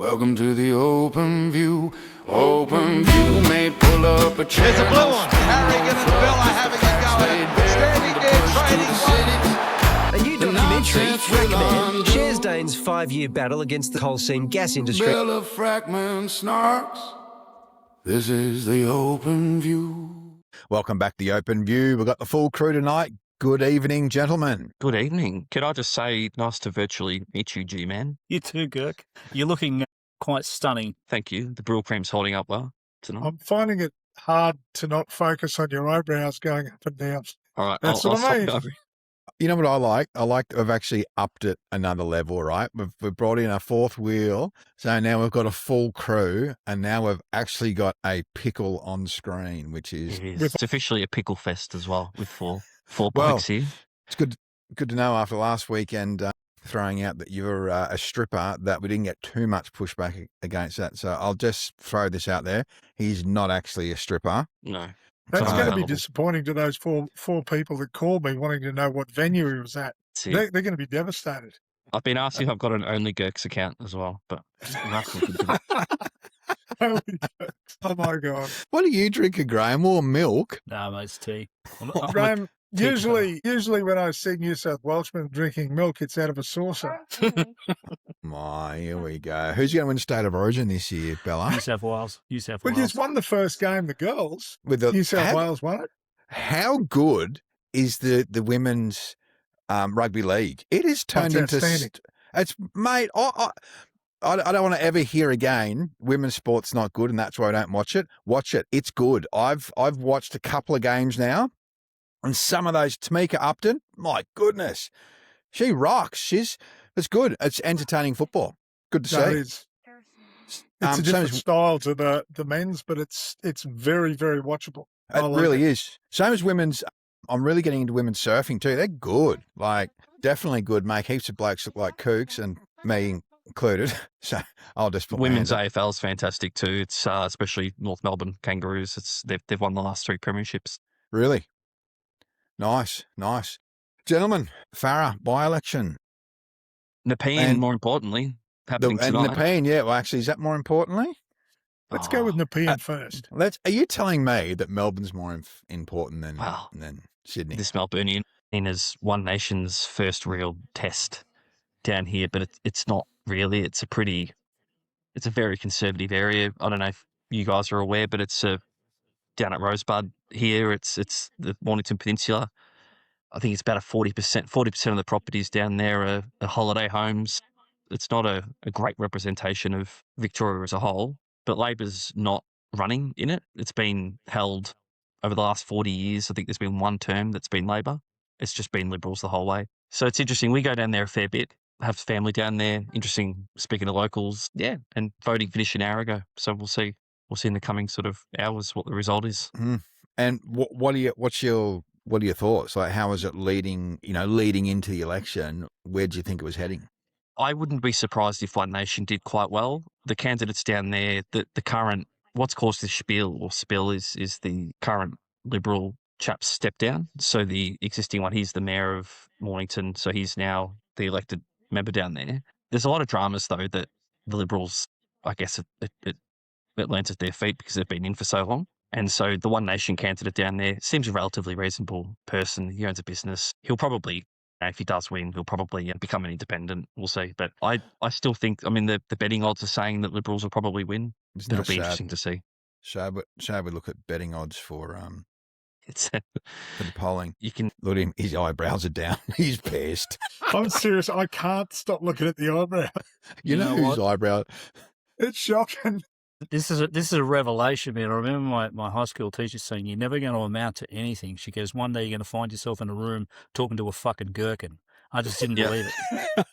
Welcome to the open view. Open view may pull up a chair. There's a blue one. Harrigan and Bill are having a go. Standing there, trading one. A new documentary, Frackman, shares Dane's 5-year battle against the coal seam gas industry. Bill of Frackman snarks. This is the open view. Welcome back to the Open View. We've got the full crew tonight. Good evening, gentlemen. Good evening. Could I just say, nice to virtually meet you, G-Man. You too, Gherk. You're looking quite stunning. Thank you. The Brill Cream's holding up well tonight. I'm finding it hard to not focus on your eyebrows going up and down. All right, That's I'll what I mean. stop over. You know what I like? I like that we've actually upped it another level, right? We've brought in a fourth wheel. So now we've got a full crew, and now we've actually got a pickle on screen, which is... It's officially a pickle fest as well with four Well, blokes here. It's good to know after last weekend throwing out that you're a stripper that we didn't get too much pushback against that. So I'll just throw this out there. He's not actually a stripper. No. That's It's going to be unavailable. disappointing to those four people that called me wanting to know what venue he was at. That's it. They're going to be devastated. I've been asked if I've got an Only Gherks account as well, but nothing to do. Holy jokes. Oh, my God. What do you drink, Graham? More milk? No, mate, it's tea. Graham, tea usually when I see New South Welshmen drinking milk, it's out of a saucer. My, here we go. Who's going to win State of Origin this year, Bella? New South Wales. We just won the first game, the girls. With the New South Wales won it. How good is the women's rugby league? It has turned It's into... outstanding. It's, mate, I don't want to ever hear again women's sport's not good and that's why I don't watch it. Watch it. It's good. I've watched a couple of games now, and some of those, Tamika Upton, my goodness, she rocks. It's good. It's entertaining football. Good to No, it see. is. It's a different style to the men's, but it's very, very watchable. I It like really is. Same as women's. I'm really getting into women's surfing too. They're good. Like, definitely good. Make heaps of blokes look like kooks, and me included. So I'll just put my Women's hands up. AFL is fantastic too. It's especially North Melbourne Kangaroos. They've won the last 3 premierships. Really? Nice. Gentlemen, Farrah, by-election. Nepean, And- more importantly, happening And tonight. Nepean, yeah. Well, actually, is that more importantly? Let's go with Nepean first. Are you telling me that Melbourne's more important than Wow. Sydney? This Melburnian is One Nation's first real test down here, but it's not really. It's a very conservative area. I don't know if you guys are aware, but it's down at Rosebud here. It's the Mornington Peninsula. I think it's about a 40%. 40% of the properties down there are holiday homes. It's not a great representation of Victoria as a whole, but Labor's not running in it. It's been held over the last 40 years. I think there's been one term that's been Labor. It's just been Liberals the whole way. So it's interesting. We go down there a fair bit, have family down there. Interesting speaking to locals. Yeah. And voting finished an hour ago. So we'll see. We'll see in the coming sort of hours what the result is. And what are your thoughts? Like, how is it leading into the election? Where do you think it was heading? I wouldn't be surprised if One Nation did quite well. The candidates down there, the current, what's caused this spill is the current Liberal chap's step down. So the existing one, he's the mayor of Mornington, so he's now the elected member down there. There's a lot of dramas, though, that the Liberals, I guess, it lands at their feet because they've been in for so long. And so the One Nation candidate down there seems a relatively reasonable person. He owns a business. He'll probably, if he does win, he'll probably become an independent. We'll see. But I still think, the betting odds are saying that Liberals will probably win. Isn't It'll that be sad? interesting to see. Shall we look at betting odds for It's the polling? you can Look at him. His eyebrows are down. He's pissed. I'm serious. I can't stop looking at the eyebrow. You know know whose eyebrow? It's shocking. This is a revelation, man. I remember my high school teacher saying, "You're never going to amount to anything." She goes, "One day you're going to find yourself in a room talking to a fucking gherkin." I just didn't Yeah. believe it.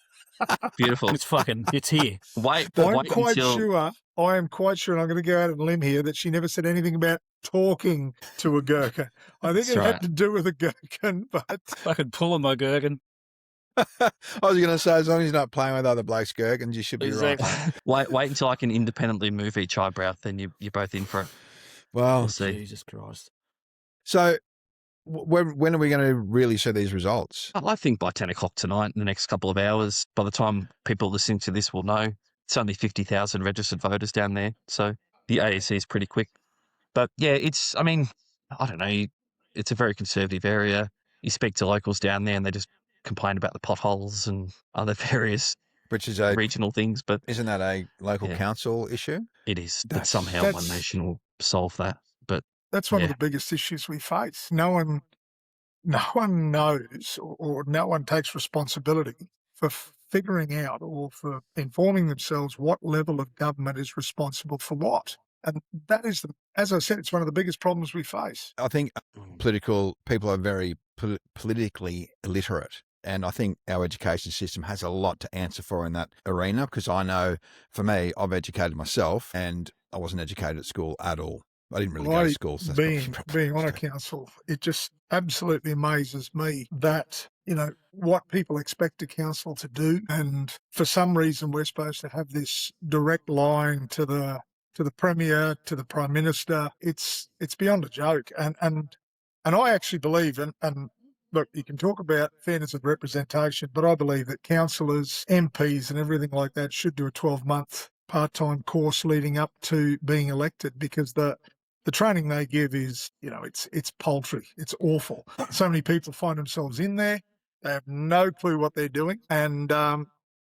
beautiful. It's here. Wait I am quite until sure, and I'm going to go out on a limb here, that she never said anything about talking to a gherkin. I think That's it right. had to do with a gherkin, but Fucking pulling my gherkin. I was going to say, as long as you're not playing with other blokes' gherkins, you should be Exactly. right. wait until I can independently move each eyebrow. Then you're both in for it. Well, We'll see. Jesus Christ. so when are we going to really see these results? I think by 10 o'clock tonight, in the next couple of hours, by the time people listening to this will know, it's only 50,000 registered voters down there. So the AEC is pretty quick. But yeah, I mean, I don't know. It's a very conservative area. You speak to locals down there and they just complain about the potholes and other various Which is regional things. But isn't that a local council issue? it is. But That's- somehow that's- One Nation will solve that. But That's one of Yeah. the biggest issues we face. No one knows or no one takes responsibility for figuring out or for informing themselves what level of government is responsible for what. And that is, as I said, it's one of the biggest problems we face. I think political people are very politically illiterate. And I think our education system has a lot to answer for in that arena, because I know, for me, I've educated myself and I wasn't educated at school at all. I didn't really go to school. So that's being on a council, it just absolutely amazes me that, what people expect a council to do. And for some reason, we're supposed to have this direct line to the Premier, to the Prime Minister. It's beyond a joke. And I actually believe, and look, you can talk about fairness of representation, but I believe that councillors, MPs and everything like that should do a 12-month part-time course leading up to being elected, because the training they give is, it's paltry. It's awful. So many people find themselves in there. They have no clue what they're doing. And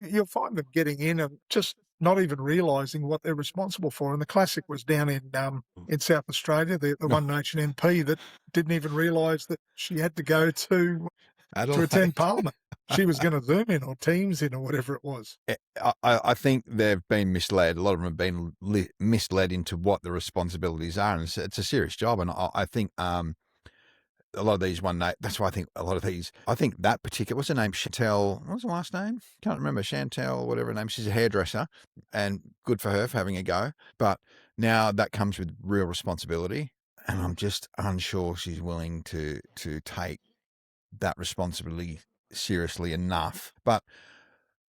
you'll find them getting in and just not even realising what they're responsible for. And the classic was down in South Australia, the One Nation MP that didn't even realise that she had to go to attend Parliament. She was going to Zoom in or Teams in or whatever it was. I think they've been misled. A lot of them have been misled into what the responsibilities are, and it's a serious job. And I think a lot of these that's why I think a lot of these, I think that particular, what's her name? Chantel, what was her last name? Can't remember. Chantel, whatever her name. She's a hairdresser, and good for her for having a go. But now that comes with real responsibility, and I'm just unsure she's willing to take that responsibility seriously enough. But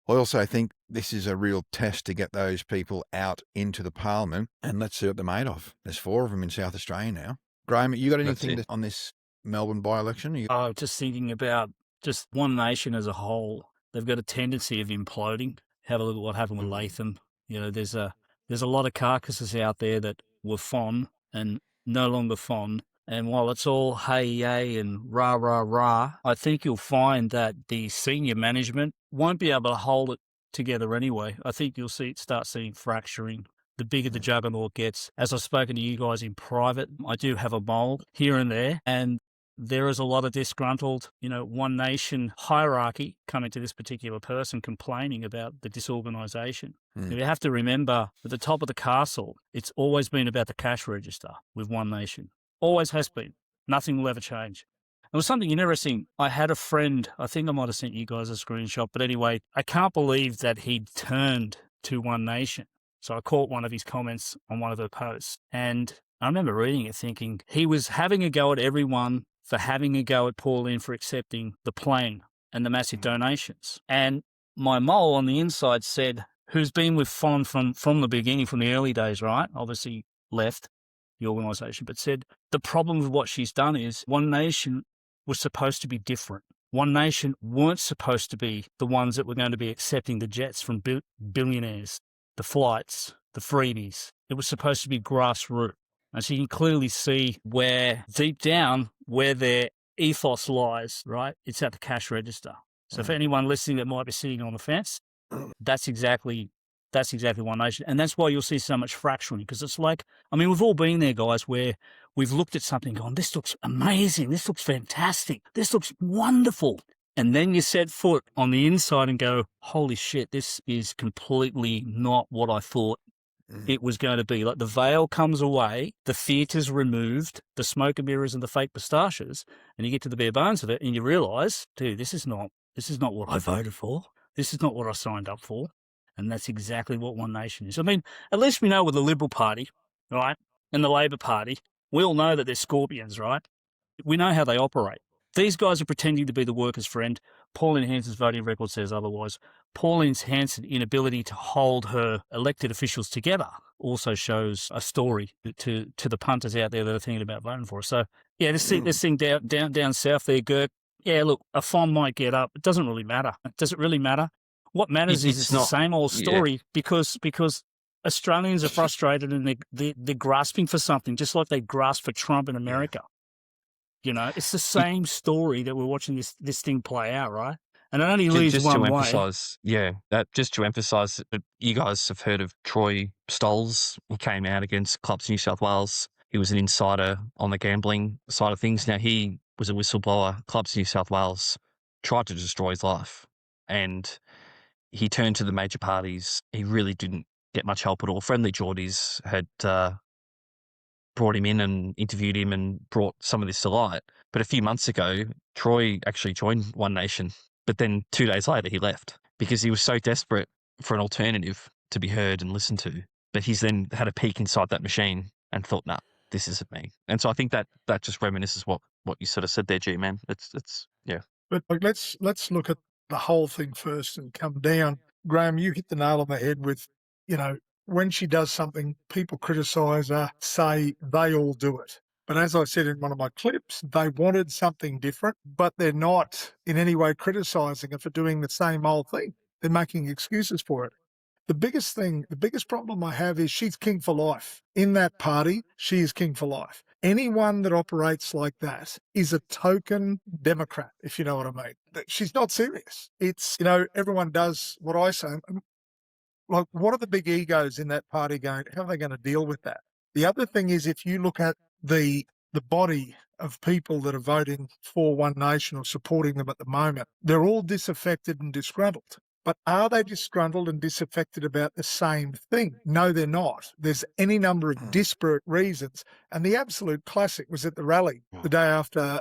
I also think this is a real test to get those people out into the Parliament, and let's see what they're made of. There's 4 of them in South Australia now. Graham, you got anything on this Melbourne by-election? Just thinking about just One Nation as a whole. They've got a tendency of imploding. Have a look at what happened with Latham. There's a lot of carcasses out there that were fond and no longer fond. And while it's all hey, yay and rah, rah, rah, I think you'll find that the senior management won't be able to hold it together anyway. I think you'll start seeing fracturing. The bigger the juggernaut gets. As I've spoken to you guys in private, I do have a mold here and there, and there is a lot of disgruntled, One Nation hierarchy coming to this particular person complaining about the disorganisation. You have to remember, at the top of the castle, it's always been about the cash register with One Nation. Always has been. Nothing will ever change. There was something interesting. I had a friend, I think I might have sent you guys a screenshot, but anyway, I can't believe that he'd turned to One Nation. So I caught one of his comments on one of her posts, and I remember reading it thinking he was having a go at everyone for having a go at Pauline for accepting the plane and the massive donations. And my mole on the inside said, who's been with Fon from the beginning, from the early days, right? Obviously left the organisation, but said the problem with what she's done is One Nation was supposed to be different. One Nation weren't supposed to be the ones that were going to be accepting the jets from billionaires, the flights, the freebies. It was supposed to be grassroots. And so you can clearly see where, deep down, where their ethos lies, right? It's at the cash register. So for anyone listening that might be sitting on the fence, that's exactly One Nation. And that's why you'll see so much fracturing, because it's like, we've all been there, guys, where we've looked at something and gone, this looks amazing, this looks fantastic, this looks wonderful. And then you set foot on the inside and go, holy shit, this is completely not what I thought it was going to be. Like, the veil comes away, the theatre's removed, the smoke and mirrors and the fake moustaches, and you get to the bare bones of it and you realise, dude, this is not what I voted for. This is not what I signed up for. And that's exactly what One Nation is. At least we know with the Liberal Party, right, and the Labor Party, we all know that they're scorpions, right? We know how they operate. These guys are pretending to be the workers' friend. Pauline Hanson's voting record says otherwise. Pauline Hanson's inability to hold her elected officials together also shows a story to the punters out there that are thinking about voting for her. So, yeah, this thing down south there, Gherk, yeah, look, a FOM might get up. It doesn't really matter. Does it really matter? what matters is it's it's the not- same old yeah. story because Australians are frustrated and they're grasping for something, just like they grasp for Trump in America. You know, it's the same story that we're watching this thing play out, right? And it only leads Just one to way. emphasise, just to emphasise, you guys have heard of Troy Stolz. He came out against Clubs New South Wales. He was an insider on the gambling side of things. Now, he was a whistleblower. Clubs New South Wales tried to destroy his life. And he turned to the major parties. He really didn't get much help at all. Friendly Geordies had brought him in and interviewed him and brought some of this to light. But a few months ago, Troy actually joined One Nation. But then 2 days later, he left because he was so desperate for an alternative to be heard and listened to. But he's then had a peek inside that machine and thought, nah, this isn't me. And so I think that just reminisces what you sort of said there, G-Man. It's yeah. But like, let's look at the whole thing first and come down. Graham, you hit the nail on the head with, you know, when she does something, people criticise her, say they all do it. But as I said in one of my clips, they wanted something different, but they're not in any way criticising her for doing the same old thing. They're making excuses for it. The biggest problem I have is she's king for life. In that party, she is king for life. Anyone that operates like that is a token Democrat, if you know what I mean. She's not serious. It's, you know, everyone does what I say. Like, what are the big egos in that party going? How are they going to deal with that? The other thing is, if you look at the body of people that are voting for One Nation or supporting them at the moment, they're all disaffected and disgruntled. But are they disgruntled and disaffected about the same thing? No, they're not. There's any number of disparate reasons. And the absolute classic was at the rally the day after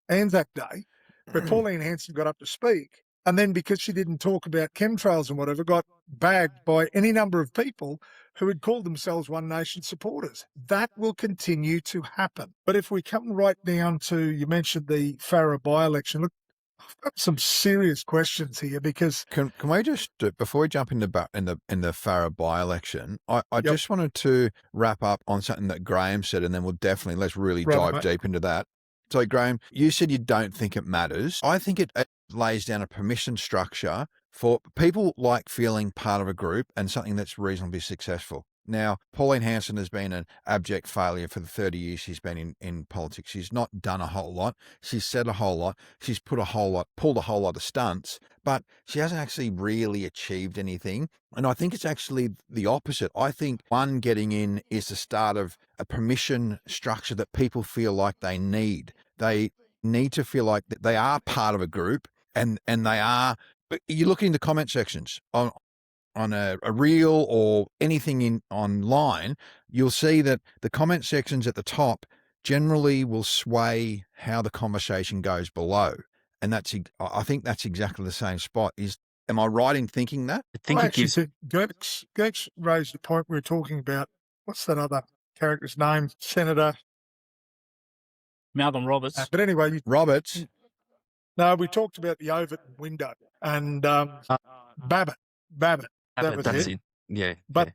Anzac Day, where Pauline Hanson got up to speak. And then because she didn't talk about chemtrails and whatever, got bagged by any number of people who had called themselves One Nation supporters. That will continue to happen. But if we come right down to, you mentioned the Farrah by-election, look, I've got some serious questions here because Can we just before we jump into in the Farrah by-election, I just wanted to wrap up on something that Graham said, and then let's really dive deep into that. So, Graham, you said you don't think it matters. I think it lays down a permission structure for people like feeling part of a group and something that's reasonably successful. Now, Pauline Hanson has been an abject failure for the 30 years she's been in politics. She's not done a whole lot. She's said a whole lot. She's pulled a whole lot of stunts, but she hasn't actually really achieved anything. And I think it's actually the opposite. I think one getting in is the start of a permission structure that people feel like they need. They need to feel like that they are part of a group and they are. You look in the comment sections on a reel or anything online, you'll see that the comment sections at the top generally will sway how the conversation goes below. And I think that's exactly the same spot. Am I right in thinking that? I think it gives. Gertz raised the point we were talking about. What's that other character's name? Senator Malcolm Roberts. But anyway, Roberts. No, we talked about the Overton window and Babbitt. That was it. Yeah. But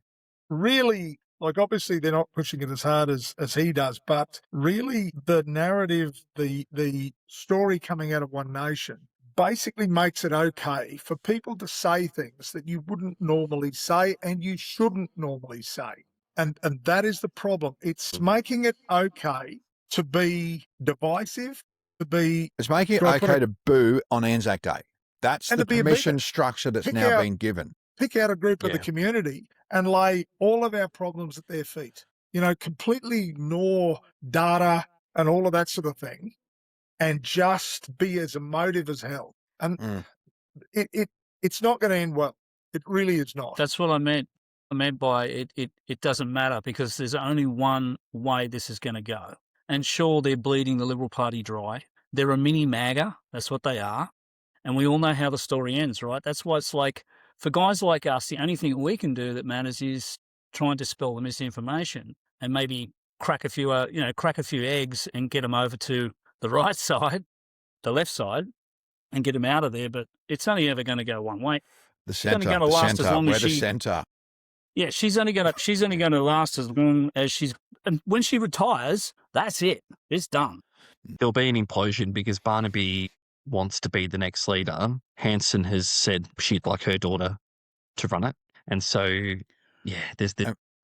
really, like, obviously they're not pushing it as hard as he does, but really the narrative, the story coming out of One Nation basically makes it okay for people to say things that you wouldn't normally say and you shouldn't normally say. And that is the problem. It's making it okay to be divisive, It's making it okay to boo on Anzac Day. That's the permission structure that's now been given. Pick out a group of the community and lay all of our problems at their feet. You know, completely ignore data and all of that sort of thing and just be as emotive as hell. And it's not going to end well. It really is not. That's what I meant. I meant by it doesn't matter because there's only one way this is going to go. And sure, they're bleeding the Liberal Party dry. They're a mini MAGA. That's what they are. And we all know how the story ends, right? That's why it's like, for guys like us, the only thing that we can do that matters is try and dispel the misinformation and maybe crack a few eggs and get them over to the right side, the left side, and get them out of there. But it's only ever going to go one way. The centre, the centre. Yeah, she's only going to last as long as and when she retires, that's it. It's done. There'll be an implosion because Barnaby wants to be the next leader, Hanson has said she'd like her daughter to run it. And so, yeah, there's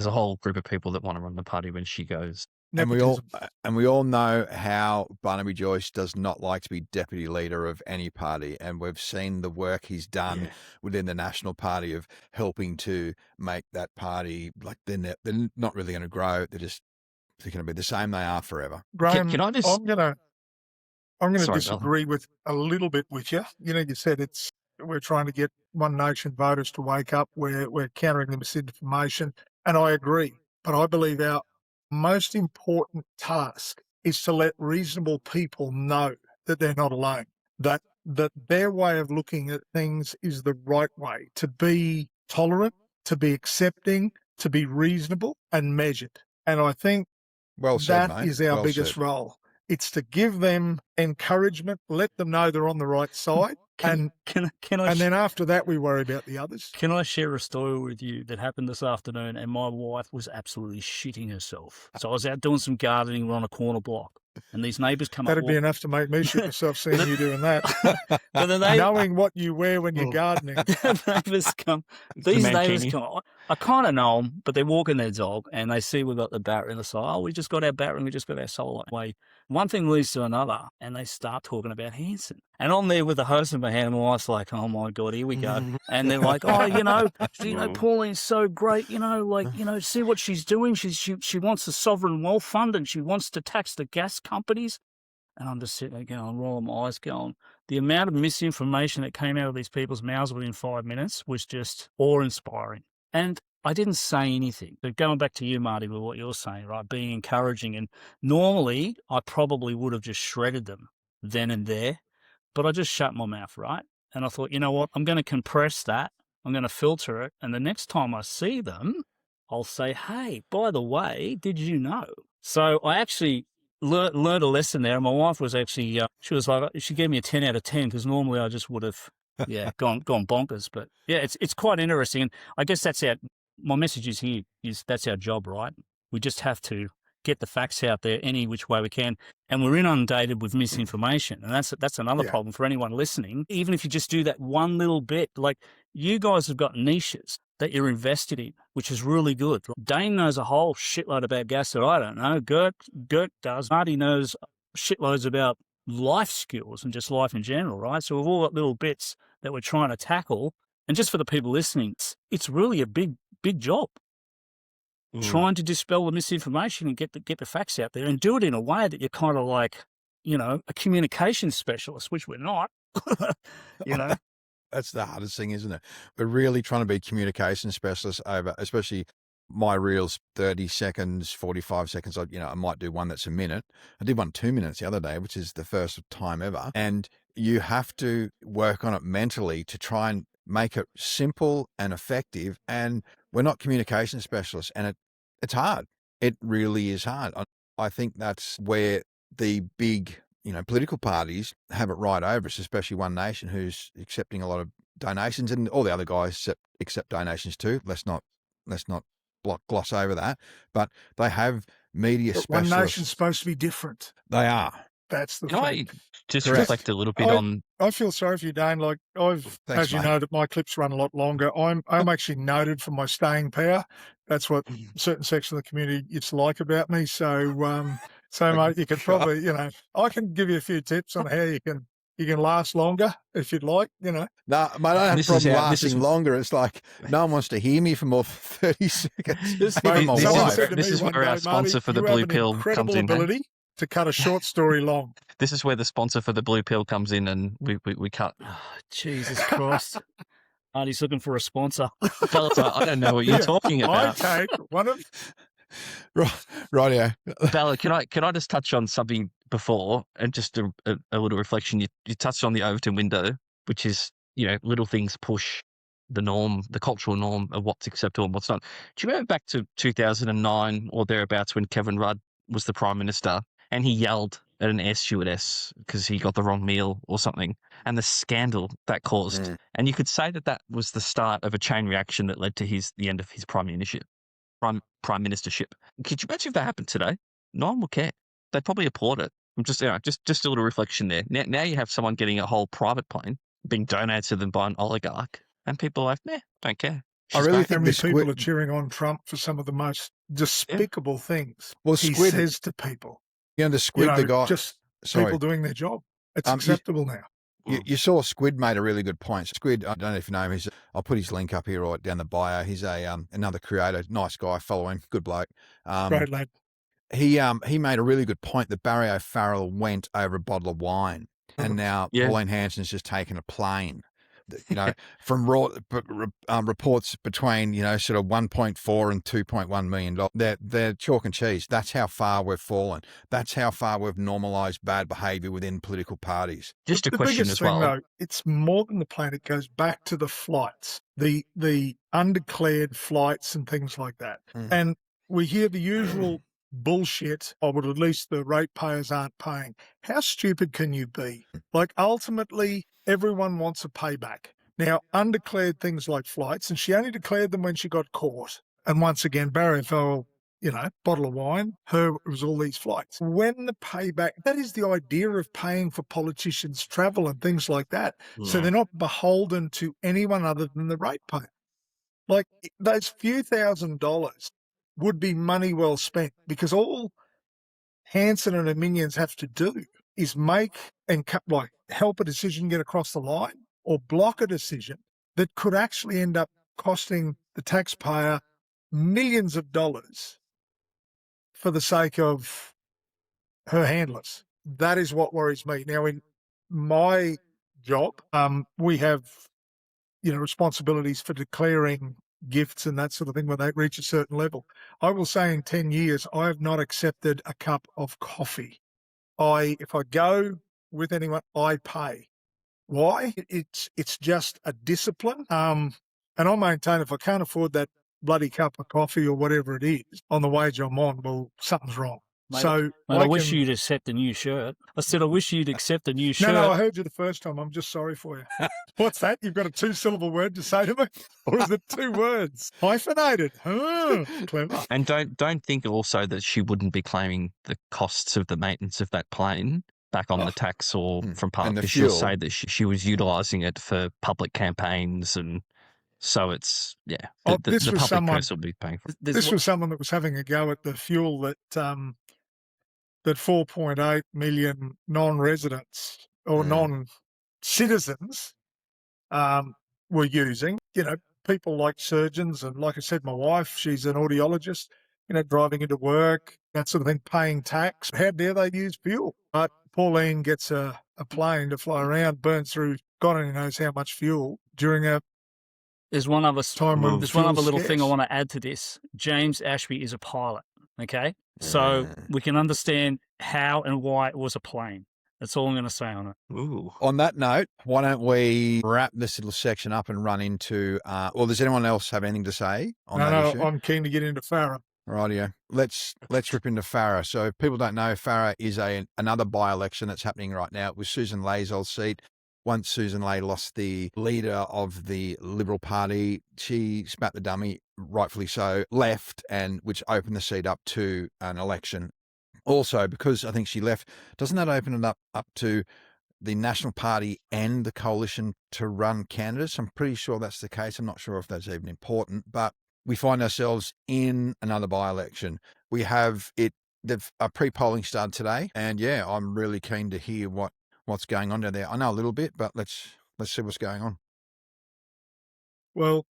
a whole group of people that want to run the party when she goes. And we all know how Barnaby Joyce does not like to be deputy leader of any party, and we've seen the work he's done within the National Party of helping to make that party like they're not really going to grow. They're going to be the same they are forever. Graham, Can I just? I'm gonna Sorry, disagree with a little bit with you. You know, you said we're trying to get One Nation voters to wake up. We're countering the misinformation, and I agree. But I believe our most important task is to let reasonable people know that they're not alone, that their way of looking at things is the right way, to be tolerant, to be accepting, to be reasonable and measured. And I think that is our biggest role. It's to give them encouragement, let them know they're on the right side, and then after that we worry about the others. Can I share a story with you that happened this afternoon? And my wife was absolutely shitting herself. So I was out doing some gardening. We're on a corner block, and these neighbours come up. That'd be enough to make me shit myself seeing you doing that. Knowing what you wear when you're gardening. These neighbours come. I kind of know them, but they're walking their dog, and they see we've got the battery, and they say, "Oh, we just got our battery, we just got our solar." Way one thing leads to another, and they start talking about Hanson. And I'm there with the hose in my hand, and my wife's like, "Oh my God, here we go." And they're like, "Oh, Pauline's so great, see what she's doing. She wants the sovereign wealth fund, and she wants to tax the gas companies." And I'm just sitting there going, rolling my eyes, going, the amount of misinformation that came out of these people's mouths within 5 minutes was just awe-inspiring. And I didn't say anything. But going back to you, Marty, with what you're saying, right, being encouraging. And normally I probably would have just shredded them then and there, but I just shut my mouth, right? And I thought, you know what, I'm going to compress that. I'm going to filter it. And the next time I see them, I'll say, hey, by the way, did you know? So I actually learned a lesson there. And my wife was actually, she gave me a 10 out of 10 because normally I just would have, gone bonkers. But yeah, it's quite interesting. And I guess my message is here is that's our job, right? We just have to get the facts out there any which way we can. And we're inundated with misinformation. And that's another problem for anyone listening. Even if you just do that one little bit, like you guys have got niches that you're invested in, which is really good. Dane knows a whole shitload about gas that I don't know. Gert does. Marty knows shitloads about life skills and just life in general, right? So we've all got little bits that we're trying to tackle. And just for the people listening, it's really a big job. Trying to dispel the misinformation and get the facts out there and do it in a way that you're kind of like, a communications specialist, which we're not, That's the hardest thing, isn't it? We're really trying to be communication specialists over, especially my reels, 30 seconds, 45 seconds. I might do one that's a minute. I did one 2 minutes the other day, which is the first time ever. And you have to work on it mentally to try and make it simple and effective. And we're not communication specialists, and it's hard. It really is hard. I think that's where the big, political parties have it right over us, especially One Nation, who's accepting a lot of donations, and all the other guys accept donations too. Let's not gloss over that. But they have media specialists. One Nation's supposed to be different. They are. That's the Can I thing. just reflect a little bit on... I feel sorry for you, Dane. Like Thanks, as you mate. know, that my clips run a lot longer. I'm actually noted for my staying power. That's what certain section of the community it's like about me. So, mate, you could probably, I can give you a few tips on how you can last longer if you'd like, No, mate, I don't have a problem lasting longer. It's like no one wants to hear me for more than 30 seconds. This is where our sponsor for the Blue Pill comes in. Ability to cut a short story long. This is where the sponsor for the Blue Pill comes in, and we cut. Oh, Jesus Christ. Artie's looking for a sponsor. I don't know what you're talking about. I take one of... Rightio. Bella, can I just touch on something before, and just a little reflection? You touched on the Overton window, which is, little things push the norm, the cultural norm of what's acceptable and what's not. Do you remember back to 2009 or thereabouts when Kevin Rudd was the Prime Minister and he yelled at an air stewardess because he got the wrong meal or something, and the scandal that caused? And you could say that was the start of a chain reaction that led to the end of his prime ministership. Could you imagine if that happened today? No one would care. They'd probably applaud it. I'm just a little reflection there. Now you have someone getting a whole private plane being donated to them by an oligarch, and people are like, nah, don't care. I She's really great. think How many the people are squid. cheering on Trump for some of the most despicable things Well, he squid. says to people? The You squid. know, The guy. just Sorry. people doing their job. It's You- acceptable now. You saw Squid made a really good point. Squid, I don't know if you know him. I'll put his link up here right down the bio. He's another creator, nice guy. Follow him, good bloke. Great lad. He made a really good point that Barry O'Farrell went over a bottle of wine, and now Yeah. Pauline Hanson's just taken a plane. You know, from reports between sort of 1.4 and 2.1 million dollars. They're chalk and cheese. That's how far we've fallen. That's how far we've normalised bad behaviour within political parties. Just a The question biggest as thing, well. though, it's more than the plane. It goes back to the flights, the undeclared flights and things like that. And we hear the usual bullshit, or at least the ratepayers aren't paying. How stupid can you be? Like, ultimately, everyone wants a payback. Now, undeclared things like flights, and she only declared them when she got caught. And once again, Barry fell, bottle of wine, it was all these flights. When the payback, that is the idea of paying for politicians' travel and things like that. So they're not beholden to anyone other than the ratepayer. Like, those few $1,000s would be money well spent, because all Hanson and her minions have to do is make and help a decision get across the line, or block a decision that could actually end up costing the taxpayer millions of dollars for the sake of her handlers. That is what worries me. Now, in my job, we have responsibilities for declaring gifts and that sort of thing when they reach a certain level. I will say in 10 years, I have not accepted a cup of coffee. If I go with anyone, I pay. Why? It's just a discipline. And I maintain if I can't afford that bloody cup of coffee or whatever it is on the wage I'm on, well, something's wrong. Mate, So I wish you'd accept a new shirt. I said, I wish you'd accept a new shirt. No, I heard you the first time. I'm just sorry for you. What's that? You've got a 2-syllable word to say to me? Or is it 2 words? Hyphenated. Oh, clever. And don't think also that she wouldn't be claiming the costs of the maintenance of that plane back on the tax or from And part, the because she'll fuel. say that she was utilising it for public campaigns, and so it's the This was public someone- purse will be paying for it. This was someone that was having a go at the fuel that 4.8 million non-residents or non-citizens were using. People like surgeons, and like I said, my wife, she's an audiologist, driving into work, that sort of thing, paying tax. How dare they use fuel? But Pauline gets a plane to fly around, burns through God only knows how much fuel during a There's one other time when There's one fuel's other little thing I scarce. want to add to this. James Ashby is a pilot. Okay, so we can understand how and why it was a plane. That's all I'm going to say on it. Ooh. On that note, why don't we wrap this little section up and run into? Does anyone else have anything to say on that issue? I'm keen to get into Farrah. Rightio. Let's rip into Farrah. So if people don't know, Farrah is another by-election that's happening right now. It was Susan Ley's old seat. Once Susan Ley lost the leader of the Liberal Party, she spat the dummy, rightfully so, left, and which opened the seat up to an election. Also, because I think she left, doesn't that open it up to the National Party and the coalition to run candidates? I'm pretty sure that's the case. I'm not sure if that's even important, but we find ourselves in another by-election. We have a pre-polling started today, and yeah, I'm really keen to hear what's going on down there. I know a little bit, but let's see what's going on. Well,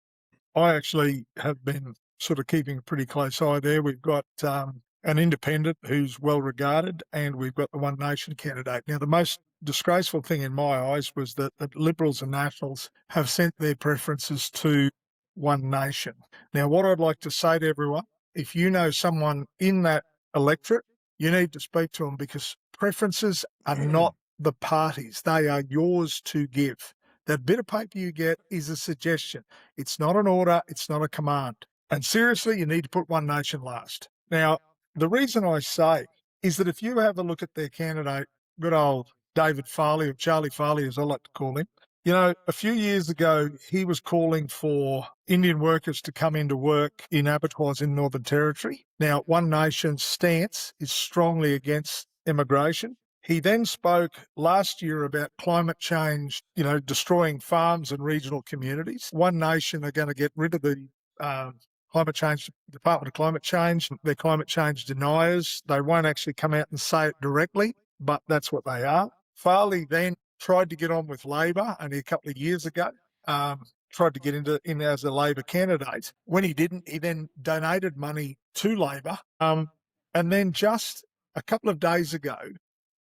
I actually have been sort of keeping a pretty close eye there. We've got an independent who's well regarded, and we've got the One Nation candidate. Now, the most disgraceful thing in my eyes was that the Liberals and Nationals have sent their preferences to One Nation. Now, what I'd like to say to everyone, if you know someone in that electorate, you need to speak to them, because preferences are not the parties. They are yours to give. That bit of paper you get is a suggestion. It's not an order. It's not a command. And seriously, you need to put One Nation last. Now, the reason I say is that if you have a look at their candidate, good old David Farley, or Charlie Farley, as I like to call him, a few years ago, he was calling for Indian workers to come into work in abattoirs in Northern Territory. Now, One Nation's stance is strongly against immigration. He then spoke last year about climate change, destroying farms and regional communities. One Nation are going to get rid of the climate change, Department of Climate Change. They're climate change deniers. They won't actually come out and say it directly, but that's what they are. Farley then tried to get on with Labor only a couple of years ago. Tried to get in as a Labor candidate. When he didn't, he then donated money to Labor. And then just a couple of days ago,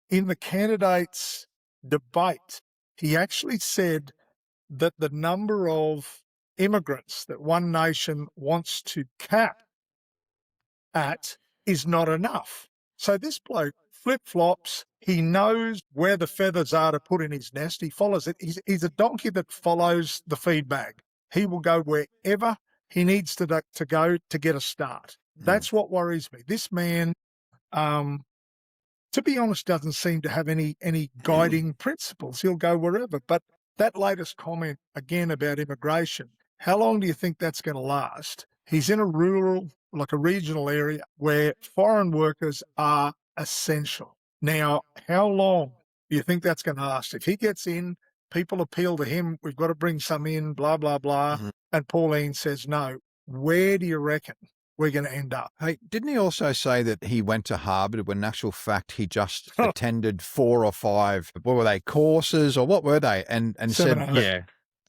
in the candidates' debate, he actually said that the number of immigrants that One Nation wants to cap at is not enough. So this bloke flip-flops. He knows where the feathers are to put in his nest. He follows it. He's a donkey that follows the feed bag. He will go wherever he needs to go to get a start. That's what worries me. This man, to be honest, doesn't seem to have any guiding principles. He'll go wherever. But that latest comment, again, about immigration, how long do you think that's going to last? He's in a regional area where foreign workers are essential. Now, how long do you think that's going to last? If he gets in, people appeal to him, we've got to bring some in, blah, blah, blah, and Pauline says no. Where do you reckon we're going to end up? Hey, didn't he also say that he went to Harvard when in actual fact he just attended 4 or 5, what were they, courses or what were they? And said,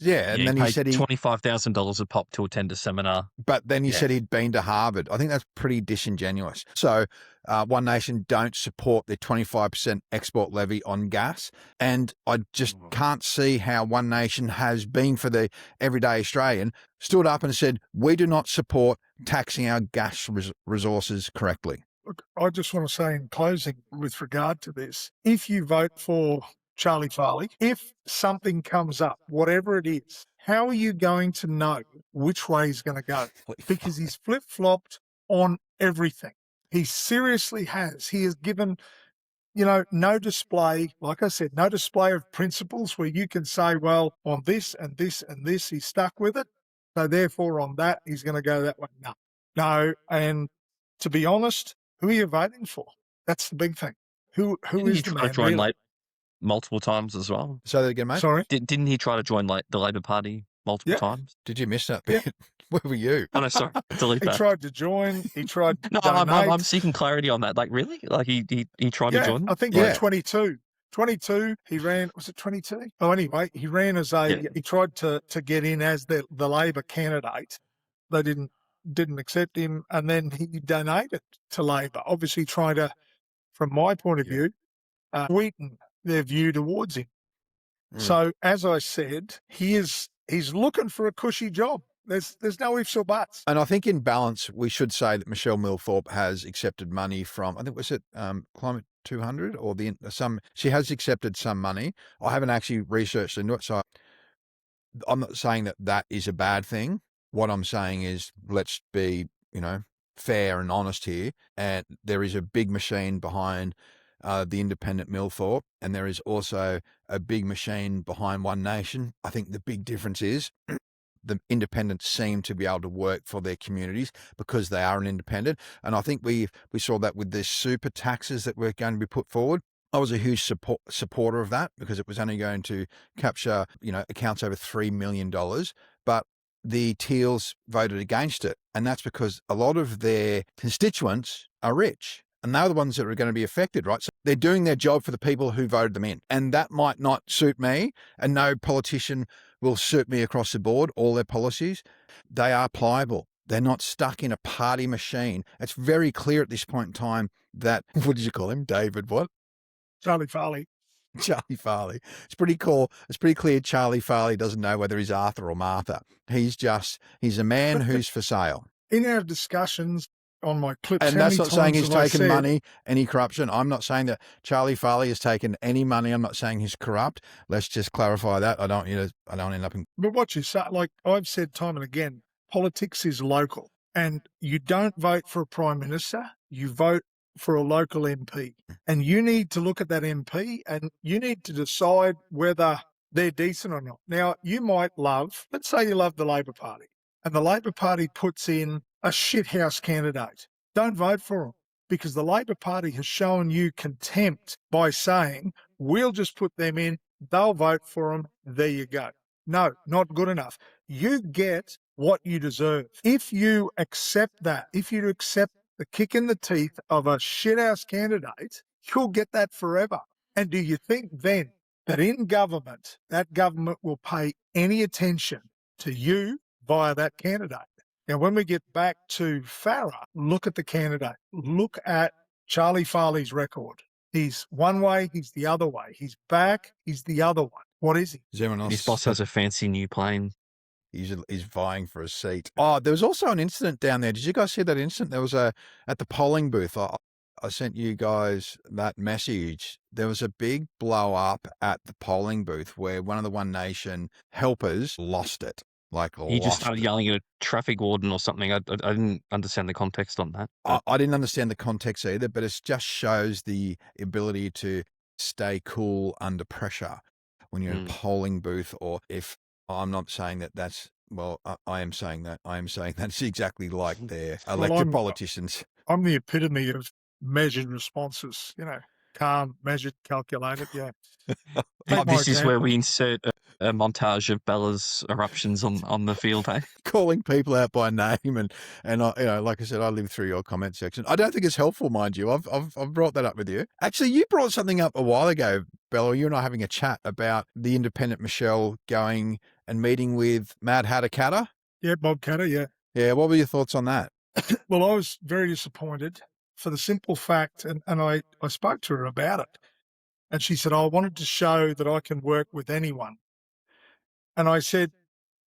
and then he said $25,000 a pop to attend a seminar. But then he said he'd been to Harvard. I think that's pretty disingenuous. So One Nation don't support the 25% export levy on gas. And I just can't see how One Nation has been for the everyday Australian, stood up and said, we do not support taxing our gas resources correctly. Look, I just want to say in closing with regard to this, if you vote for Charlie Farley, if something comes up, whatever it is, how are you going to know which way he's going to go? Because he's flip-flopped on everything. He seriously has. He has given, no display, like I said, no display of principles where you can say, well, on this and this and this, he's stuck with it. So therefore on that, he's going to go that way. No. And to be honest, who are you voting for? That's the big thing. Who is the man really? Multiple times as well. So that again, mate? Sorry? Didn't he try to join the Labor Party multiple times? Did you miss that bit? Where were you? Oh, no, sorry. Delete that. He tried to join. He tried to No, donate. I'm seeking clarity on that. Like, really? Like, he tried to join? I think he was 22. 22, he ran, was it 22? Oh, anyway, he ran as he tried to get in as the Labor candidate. They didn't accept him, and then he donated to Labor, obviously trying to, from my point of view, sweeten their view towards him. So, as I said, he's looking for a cushy job. There's no ifs or buts. And I think in balance, we should say that Michelle Milthorpe has accepted money from, I think, was it Climate 200 or she has accepted some money. I haven't actually researched into it, so I'm not saying that is a bad thing. What I'm saying is let's be, fair and honest here. And there is a big machine behind the independent Milthorpe, and there is also a big machine behind One Nation. I think the big difference is the independents seem to be able to work for their communities because they are an independent. And I think we saw that with the super taxes that were going to be put forward. I was a huge supporter of that because it was only going to capture, accounts over $3 million. But the Teals voted against it. And that's because a lot of their constituents are rich. And they're the ones that are going to be affected, right? So they're doing their job for the people who voted them in. And that might not suit me. And no politician will suit me across the board, all their policies. They are pliable. They're not stuck in a party machine. It's very clear at this point in time that, what did you call him? David what? Charlie Farley. Charlie Farley. It's pretty cool. It's pretty clear Charlie Farley doesn't know whether he's Arthur or Martha. He's a man who's for sale. In our discussions, on my clips, and that's not saying he's taken money, any corruption. I'm not saying that Charlie Farley has taken any money. I'm not saying he's corrupt. Let's just clarify that. I don't end up in. But what you say, like I've said time and again, politics is local, and you don't vote for a prime minister. You vote for a local MP, and you need to look at that MP, and you need to decide whether they're decent or not. Now, you might let's say you love the Labor Party, and the Labor Party puts in a shithouse candidate. Don't vote for them. because the Labor Party has shown you contempt by saying, we'll just put them in, they'll vote for them, there you go. No, not good enough. You get what you deserve. If you accept that, if you accept the kick in the teeth of a shithouse candidate, you'll get that forever. And do you think then that in government, that government will pay any attention to you via that candidate? Now, when we get back to Farrah, look at the candidate. Look at Charlie Farley's record. He's one way, he's the other way. He's back, he's the other one. What is he? Is everyone else? His boss has a fancy new plane. He's vying for a seat. Oh, there was also an incident down there. Did you guys see that incident? There was at the polling booth. I sent you guys that message. There was a big blow up at the polling booth where one of the One Nation helpers lost it. He just started yelling at a traffic warden or something. I didn't understand the context on that. I didn't understand the context either, but it just shows the ability to stay cool under pressure when you're in a polling booth. Or if I'm not saying that that's, well, I am saying that. I am saying that's exactly like their elected politicians. I'm the epitome of measured responses, calm, measured, calculated, yeah. This is where we insert a montage of Bella's eruptions on the field, eh? Calling people out by name and I, like I said, I live through your comment section. I don't think it's helpful, mind you. I've brought that up with you. Actually, you brought something up a while ago, Bella. You and I having a chat about the independent Michelle going and meeting with Mad Hatter Catter. Yeah, Bob Catter, yeah. Yeah, what were your thoughts on that? Well, I was very disappointed for the simple fact, and I spoke to her about it, and she said, I wanted to show that I can work with anyone. And I said,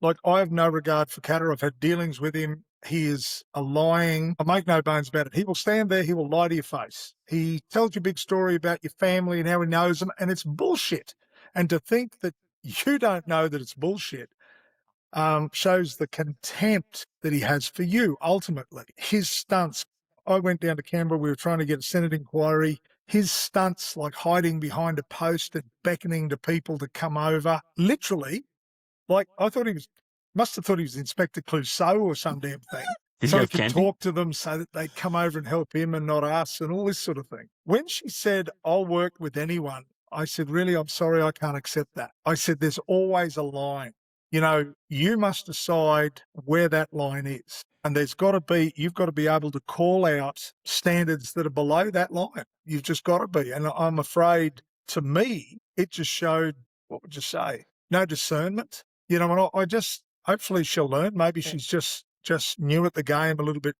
I have no regard for Catter. I've had dealings with him. He is a lying, I make no bones about it. He will stand there, he will lie to your face. He tells you a big story about your family and how he knows them, and it's bullshit. And to think that you don't know that it's bullshit shows the contempt that he has for you, ultimately. His stunts. I went down to Canberra, we were trying to get a Senate inquiry. His stunts, like hiding behind a post and beckoning to people to come over, literally, I thought must have thought he was Inspector Clouseau or some damn thing. So he could talk to them so that they'd come over and help him and not us and all this sort of thing. When she said, I'll work with anyone, I said, really, I'm sorry, I can't accept that. I said, there's always a line. You must decide where that line is. And you've got to be able to call out standards that are below that line. You've just got to be. And I'm afraid, to me, it just showed, what would you say? No discernment. And hopefully she'll learn. Maybe she's just new at the game, a little bit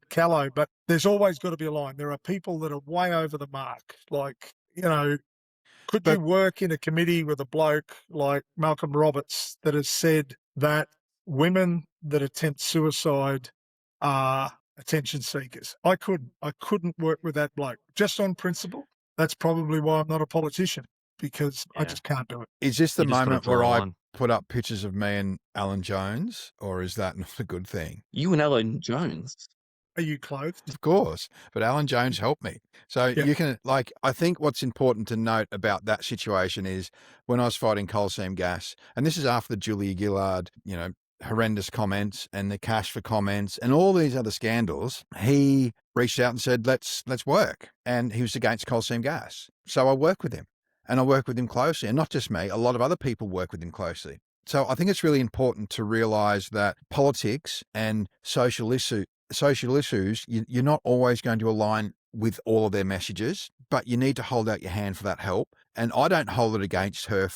callow, but there's always got to be a line. There are people that are way over the mark. Could you work in a committee with a bloke like Malcolm Roberts that has said that women that attempt suicide are attention seekers? I couldn't work with that bloke just on principle. That's probably why I'm not a politician, because I just can't do it. Is this the moment where I put up pictures of me and Alan Jones, or is that not a good thing? You and Alan Jones? Are you clothed? Of course, but Alan Jones helped me. So you can, I think what's important to note about that situation is when I was fighting coal seam gas, and this is after the Julia Gillard, horrendous comments and the cash for comments and all these other scandals, he reached out and said, let's work. And he was against coal seam gas. So I work with him, and I work with him closely, and not just me, a lot of other people work with him closely. So I think it's really important to realize that politics and social issues, you're not always going to align with all of their messages, but you need to hold out your hand for that help. And I don't hold it against her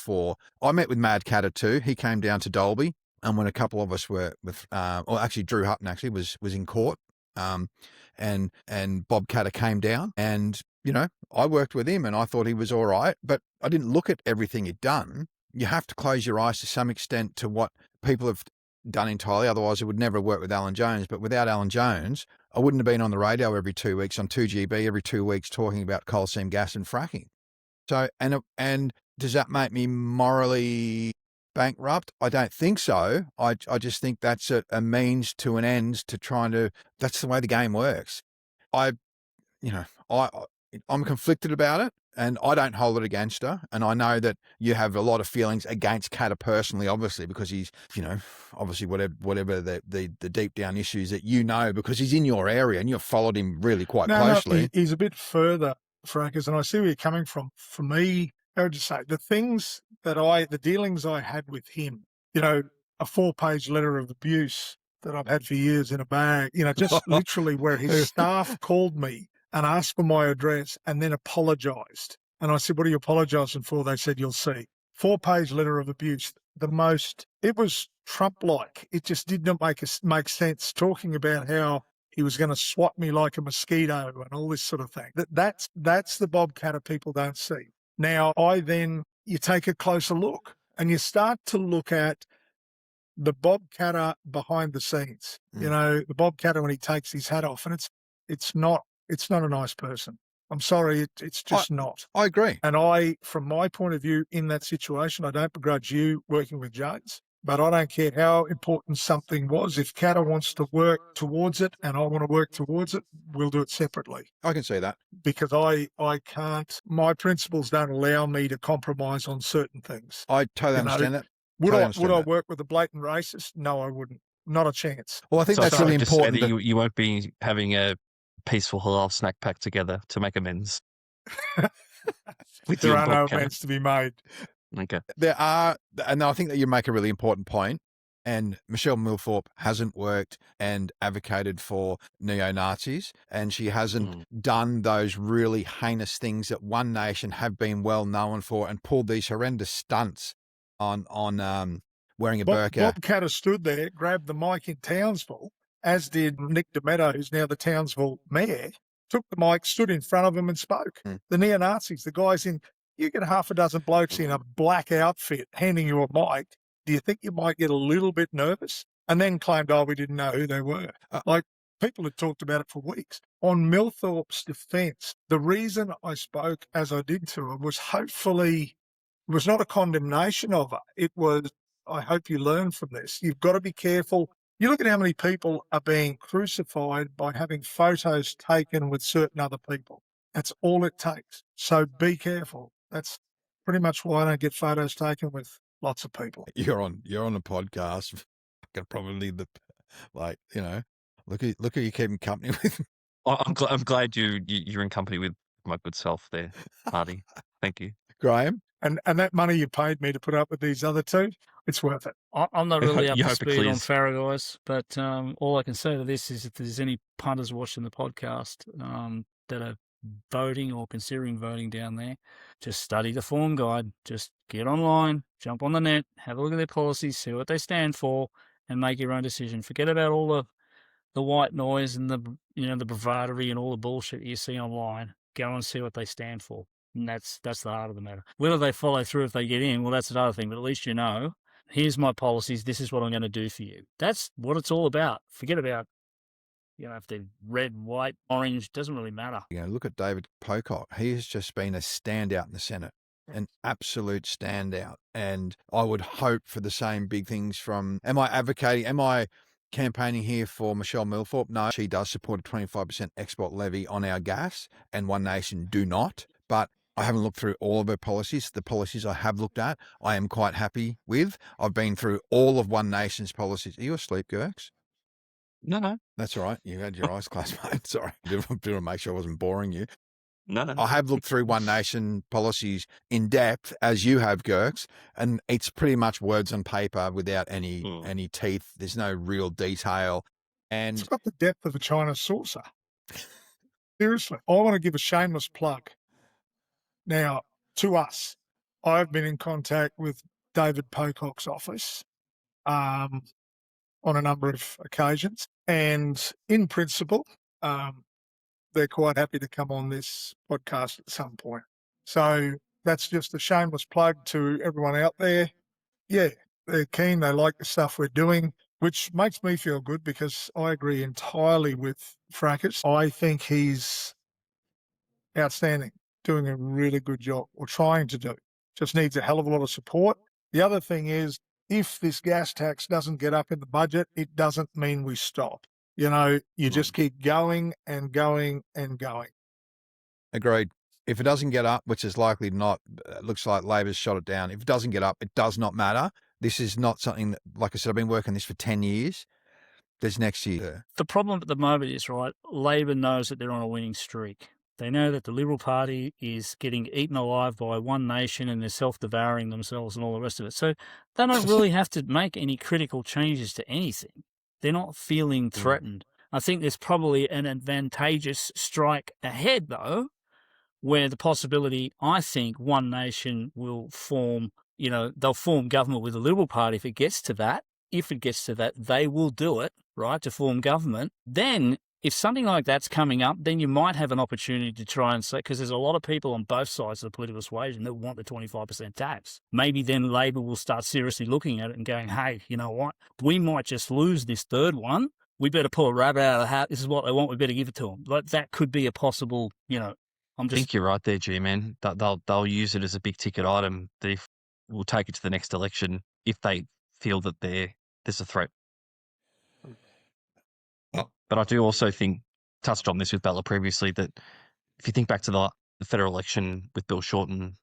I met with Mad Catter too. He came down to Dalby, and when a couple of us were with, actually Drew Hutton actually was in court, and Bob Catter came down, and, I worked with him and I thought he was all right, but I didn't look at everything he'd done. You have to close your eyes to some extent to what people have done entirely. Otherwise, I would never work with Alan Jones. But without Alan Jones, I wouldn't have been on the radio every 2 weeks on 2GB every 2 weeks talking about coal seam gas and fracking. So, and does that make me morally bankrupt? I don't think so. I just think that's a means to an end to trying to. That's the way the game works. I'm conflicted about it. And I don't hold it against her. And I know that you have a lot of feelings against Katter personally, obviously, because he's, obviously whatever the deep down issues that because he's in your area and you've followed him really quite closely. No, he's a bit further, Frackers, and I see where you're coming from. For me, how would you say, the dealings I had with him, a 4-page letter of abuse that I've had for years in a bag, just literally where his staff called me and asked for my address and then apologised. And I said, what are you apologising for? They said, you'll see. 4-page letter of abuse. It was Trump-like. It just did not make sense, talking about how he was going to swat me like a mosquito and all this sort of thing. That's the Bob Katter people don't see. Now, you take a closer look and you start to look at the Bob Katter behind the scenes. The Bob Katter when he takes his hat off, and it's not a nice person. I'm sorry, it's just not. I agree. And from my point of view, in that situation, I don't begrudge you working with James, but I don't care how important something was. If Katter wants to work towards it and I want to work towards it, we'll do it separately. I can see that. Because I can't, my principles don't allow me to compromise on certain things. I totally understand that. Would I work with a blatant racist? No, I wouldn't. Not a chance. Well, I think that's really important. That you won't be having a peaceful halal snack pack together to make amends. There are no amends to be made. Okay. There are, and I think that you make a really important point. And Michelle Milthorpe hasn't worked and advocated for neo-Nazis, and she hasn't done those really heinous things that One Nation have been well known for, and pulled these horrendous stunts on wearing a burqa. Bob Katter stood there, grabbed the mic in Townsville, as did Nick DeMetto, who's now the Townsville mayor, took the mic, stood in front of him and spoke. The neo-Nazis, the guys you get half a dozen blokes in a black outfit handing you a mic. Do you think you might get a little bit nervous? And then claimed, we didn't know who they were. People had talked about it for weeks. On Milthorpe's defence, the reason I spoke as I did to her was hopefully, it was not a condemnation of her. It was, I hope you learn from this. You've got to be careful. You look at how many people are being crucified by having photos taken with certain other people. That's all it takes. So be careful. That's pretty much why I don't get photos taken with lots of people. You're on a podcast. Probably look who you're keeping company with. I'm glad you're in company with my good self there, Hardy. Thank you, Graham. And that money you paid me to put up with these other two, it's worth it. I'm not really up to speed on Farrah, guys, but all I can say to this is if there's any punters watching the podcast that are voting or considering voting down there, just study the form guide. Just get online, jump on the net, have a look at their policies, see what they stand for, and make your own decision. Forget about all the white noise and the bravadery and all the bullshit you see online. Go and see what they stand for. And that's the heart of the matter. Whether they follow through if they get in, well, that's another thing. But at least here's my policies. This is what I'm going to do for you. That's what it's all about. Forget about, if they're red, white, orange, doesn't really matter. Look at David Pocock. He has just been a standout in the Senate, an absolute standout. And I would hope for the same big things am I campaigning here for Michelle Milthorpe? No, she does support a 25% export levy on our gas, and One Nation do not. But I haven't looked through all of her policies. The policies I have looked at, I am quite happy with. I've been through all of One Nation's policies. Are you asleep, Gherks? No. That's all right. You had your eyes closed, mate. Sorry. I didn't want to make sure I wasn't boring you. No. I have looked through One Nation policies in depth, as you have, Gherks, and it's pretty much words on paper without any teeth. There's no real detail. And it's got the depth of a China saucer. Seriously. I want to give a shameless plug. Now, to us, I've been in contact with David Pocock's office on a number of occasions, and in principle, they're quite happy to come on this podcast at some point. So that's just a shameless plug to everyone out there. Yeah, they're keen. They like the stuff we're doing, which makes me feel good because I agree entirely with Frackers. I think he's outstanding, doing a really good job, or trying to do. Just needs a hell of a lot of support. The other thing is, if this gas tax doesn't get up in the budget, it doesn't mean we stop. You just keep going and going and going. Agreed. If it doesn't get up, which is likely not, it looks like Labor's shot it down. If it doesn't get up, it does not matter. This is not something that, like I said, I've been working this for 10 years. There's next year. The problem at the moment is, right, Labor knows that they're on a winning streak. They know that the Liberal Party is getting eaten alive by One Nation and they're self-devouring themselves and all the rest of it. So they don't really have to make any critical changes to anything. They're not feeling threatened. I think there's probably an advantageous strike ahead, though, where the possibility, I think, One Nation will form, they'll form government with the Liberal Party if it gets to that. If it gets to that, they will do it, right, to form government. Then if something like that's coming up, then you might have an opportunity to try and say, because there's a lot of people on both sides of the political equation that want the 25% tax. Maybe then Labor will start seriously looking at it and going, hey, you know what? We might just lose this third one. We better pull a rabbit out of the hat. This is what they want. We better give it to them. Like, that could be a possible, I think you're right there, G-Man. They'll use it as a big ticket item. We'll take it to the next election if they feel that there's a threat. But I do also think, touched on this with Bella previously, that if you think back to the federal election with Bill Shorten,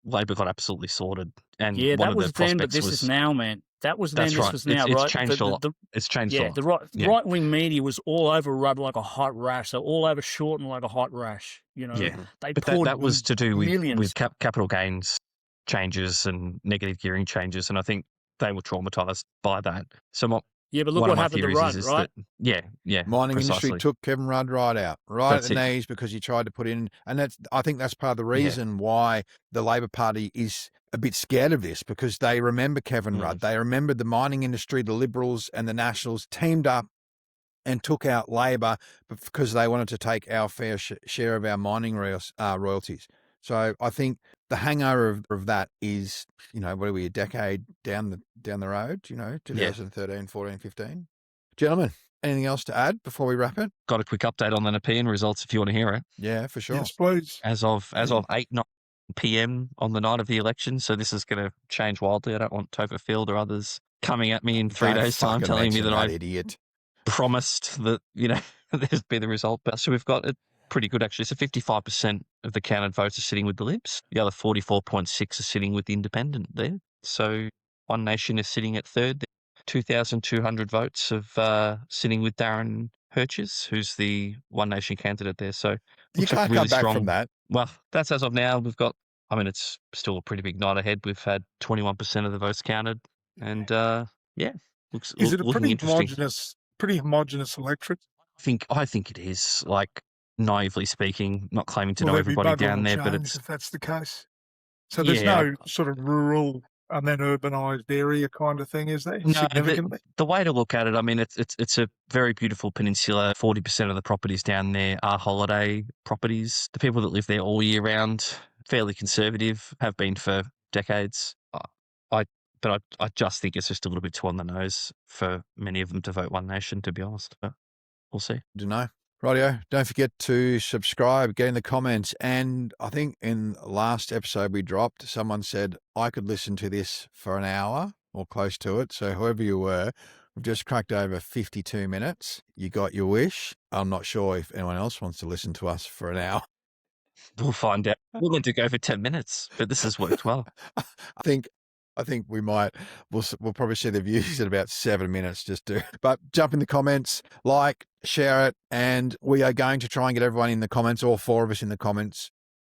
Labor got absolutely sorted. And yeah, one that of was the then, but prospects this is now, man. That was then, that's this right. was now, it's right? changed a lot. It's changed a lot. The right-wing media was all over Rudd like a hot rash. So all over Shorten like a hot rash. They but poured that was to do millions. with capital gains changes and negative gearing changes. And I think they were traumatized by that. So but look one what of my happened to theories Rudd, is right? that, Mining precisely. industry took Kevin Rudd right out, right That's at the it. knees because he tried to put in, and I think that's part of the reason why the Labor Party is a bit scared of this, because they remember Kevin Rudd. They remember the mining industry, the Liberals and the Nationals teamed up and took out Labor because they wanted to take our fair share of our mining royalties. So I think the hangover of that is, what are we, a decade down the road, 2013, 14, 15. Gentlemen, anything else to add before we wrap it? Got a quick update on the Nepean results if you want to hear it. Yeah, for sure. Yes, please. As of 8-9 p.m. on the night of the election, so this is going to change wildly. I don't want Topher Field or others coming at me in 3 days' time telling me that I idiot promised that, there'd be the result. But so we've got it pretty good, actually. So 55% of the counted votes are sitting with the Libs. The other 44.6 are sitting with the Independent there. So One Nation is sitting at third. 2,200 votes of sitting with Darren Hirches, who's the One Nation candidate there. So you can't really come back strong from that. Well, that's as of now. We've got, it's still a pretty big night ahead. We've had 21% of the votes counted. And Is it a looking interesting. pretty homogenous electorate? I think it is, like, naively speaking, not claiming to Will know there be everybody bugger down or there, but change it's if that's the case. So there's Yeah. no sort of rural and then urbanised area kind of thing, is there? No, Significantly? the way to look at it, it's a very beautiful peninsula. 40% of the properties down there are holiday properties. The people that live there all year round, fairly conservative, have been for decades. But I just think it's just a little bit too on the nose for many of them to vote One Nation, to be honest. But we'll see. Don't know. Rightio. Don't forget to subscribe, get in the comments. And I think in the last episode we dropped, someone said I could listen to this for an hour or close to it. So whoever you were, we've just cracked over 52 minutes. You got your wish. I'm not sure if anyone else wants to listen to us for an hour. We'll find out. We're going to go for 10 minutes, but this has worked well. I think we might. We'll probably see the views at about 7 minutes. But jump in the comments, like, share it, and we are going to try and get everyone in the comments, all four of us in the comments,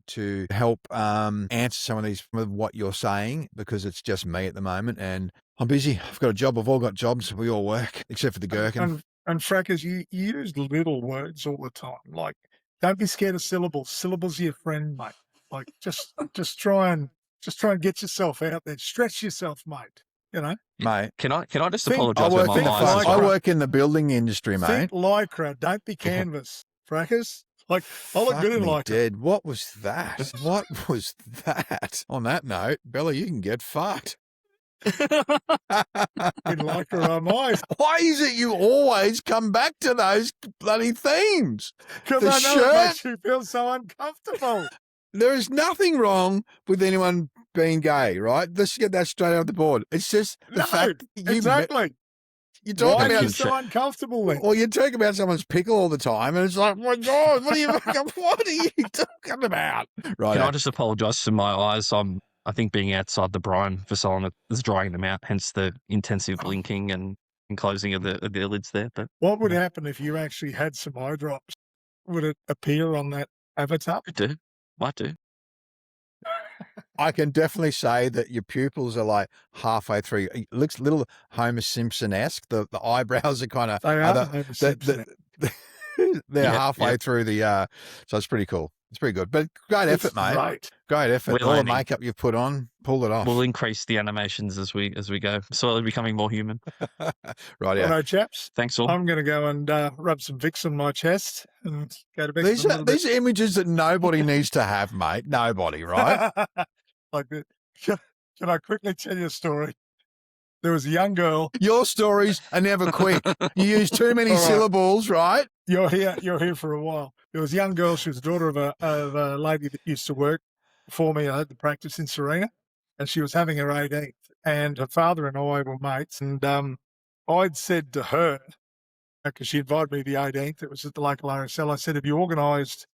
to help answer some of what you're saying, because it's just me at the moment and I'm busy. I've got a job. We've all got jobs. We all work, except for the Gherkin. And Frackers, you use little words all the time. Like, don't be scared of syllables. Syllables are your friend, mate. Like, just try and get yourself out there. Stretch yourself, mate. Mate. Can I just Think- apologise I with work my in eyes? Farrah. as I well? work in the building industry, mate. Think lycra. Don't be canvas. Frackers. Like, I look Fuck good in me lycra. dead. What was that? What was that? On that note, Bella, you can get fucked. In lycra, I might. Why is it you always come back to those bloody themes? Because The I know shirt? it makes you feel so uncomfortable. There is nothing wrong with anyone being gay, right? Let's get that straight off the board. It's just the No, fact that you exactly. You talk Why are about you so uncomfortable then? well, you talk about someone's pickle all the time, and it's like, my God, what are you talking about? Right. Can I just apologise for my eyes? I think being outside the brine for so long is drying them out, hence the intensive blinking and closing of the lids there. But What would happen if you actually had some eye drops? Would it appear on that avatar? might do. I can definitely say that your pupils are like halfway through. It looks a little Homer Simpson-esque. The eyebrows are kind of They are Homer Simpson. they're halfway through the so it's pretty cool. It's pretty good. But great effort, It's mate. great. Great effort. We're All the learning. makeup you've put on, pulled it off. We'll increase the animations as we go, slowly becoming more human. Right, yeah. Righto, chaps. Thanks all. I'm going to go and rub some Vicks on my chest and go to bed. These are images that nobody needs to have, mate. Nobody, right? Like that. Can I quickly tell you a story? There was a young girl. Your stories are never quick. You use too many All right. syllables, right? You're here for a while. There was a young girl. She was the daughter of a lady that used to work for me. I had to practice in Serena, and she was having her 18th. And her father and I were mates. And I'd said to her, because she invited me to the 18th, it was at the local RSL. I said, "Have you organised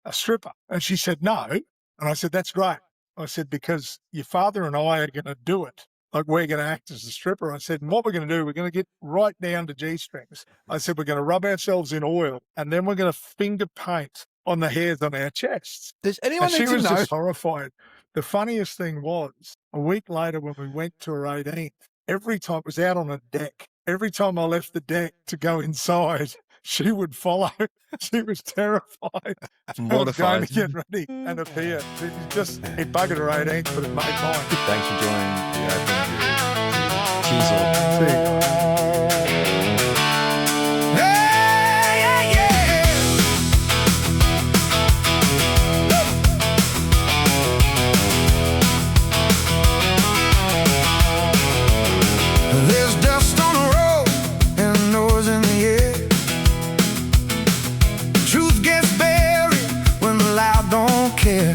a stripper?" And she said, "No." And I said, "That's great." I said, "Because your father and I are going to do it. Like, we're going to act as a stripper." I said, "And what we're going to do, we're going to get right down to G-strings." I said, "We're going to rub ourselves in oil, and then we're going to finger paint on the hairs on our chests." Does anyone And she need to was know? just horrified. The funniest thing was, a week later when we went to her 18th, every time it was out on a deck, every time I left the deck to go inside, she would follow. She was terrified. I was going Mortified. to get ready and appear. It buggered her 18th, but it made mine. Thanks for joining the open view. Cheers all. See you. There's dust on the road and noise in the air. Truth gets buried when the loud don't care.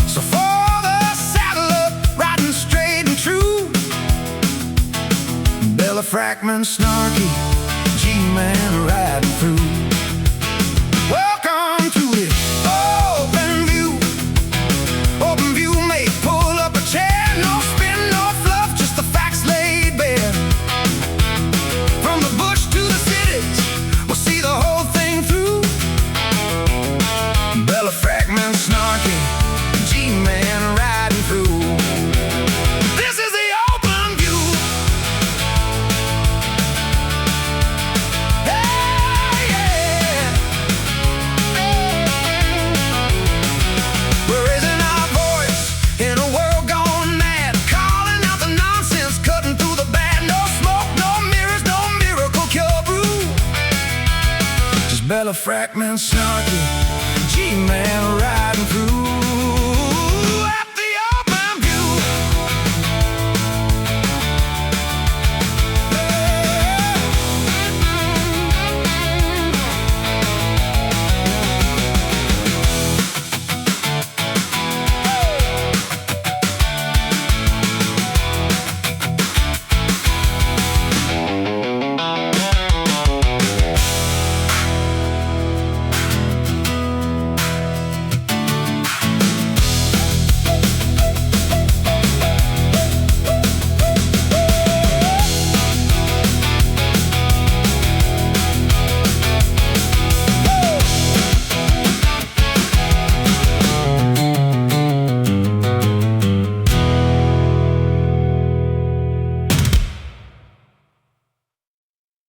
So for the saddle up, riding straight and true, Bella Frackman, Snarky, G-Man riding through. Welcome to the open view. Open view may pull up a chair, no spin, no fluff, just the facts laid bare. From the bush to the cities, we'll see the whole thing through. Bella Frackman, Snarky, G-Man riding through. This is the open view. Hey, yeah. We're raising our voice in a world gone mad, calling out the nonsense, cutting through the bad. No smoke, no mirrors, no miracle cure brew. Just Bella Frackman, Snarky, G-Man riding through.